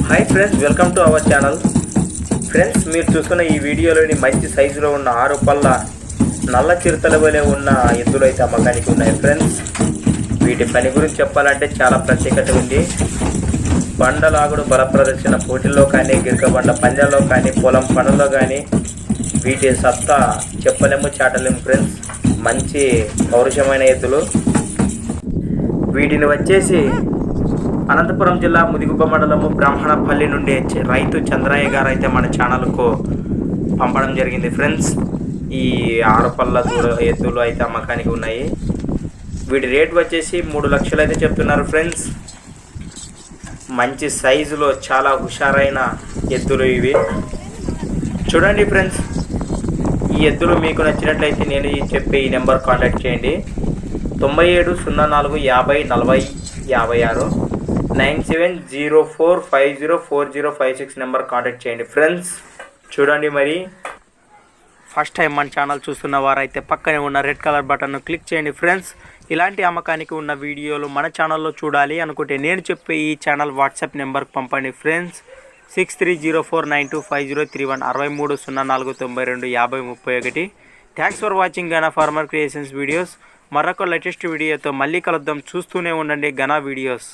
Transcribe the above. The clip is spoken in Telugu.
Hi friends, welcome to our channel. Friends, మీరు చూస్తున్న ఈ వీడియోలోని మంచి సైజులో ఉన్న 6 పళ్ళ నల్ల చిరుతల వలె ఉన్న ఎద్దులు అయితే అమ్మకానికి ఉన్నాయి. ఫ్రెండ్స్, వీటి పని గురించి చెప్పాలంటే చాలా ప్రత్యేకత ఉంది. బండలాగుడు బల ప్రదర్శన పోటీల్లో కానీ, గిరిక బండ పంజాల్లో కానీ, పొలం పనుల్లో కానీ వీటి సత్తా చెప్పలేము, చాటలేము. ఫ్రెండ్స్, మంచి పౌరుషమైన ఎద్దులు. వీటిని వచ్చేసి అనంతపురం జిల్లా ముదిగుబ్బ మండలము బ్రాహ్మణపల్లి నుండి రైతు చంద్రయ్య గారు అయితే మన ఛానల్కు పంపడం జరిగింది. ఫ్రెండ్స్, ఈ 6 పళ్ళ ఎద్దులు అయితే అమ్మకానికి ఉన్నాయి. వీటి రేట్ వచ్చేసి 3 లక్షలు అయితే చెప్తున్నారు. ఫ్రెండ్స్, మంచి సైజులో చాలా హుషారైన ఎద్దులు ఇవి. చూడండి ఫ్రెండ్స్, ఈ ఎద్దులు మీకు నచ్చినట్లయితే నేను చెప్పే ఈ నెంబర్ కాంటాక్ట్ చేయండి. 9704 50 40 56 9704504056 నెంబర్ కాంటాక్ట్ చేయండి. ఫ్రెండ్స్, చూడండి, మరి ఫస్ట్ టైం మన ఛానల్ చూస్తున్న వారైతే పక్కనే ఉన్న రెడ్ కలర్ బటన్ను క్లిక్ చేయండి. ఫ్రెండ్స్, ఇలాంటి అమ్మకానికి ఉన్న వీడియోలు మన ఛానల్లో చూడాలి అనుకుంటే నేను చెప్పే ఈ ఛానల్ వాట్సాప్ నెంబర్కి పంపండి. ఫ్రెండ్స్, 6304925031 6304925031. థ్యాంక్స్ ఫర్ వాచింగ్ గనా ఫార్మర్ క్రియేషన్స్ వీడియోస్. మరొక లేటెస్ట్ వీడియోతో మళ్ళీ కలుద్దాం. చూస్తూనే ఉండండి గనా వీడియోస్.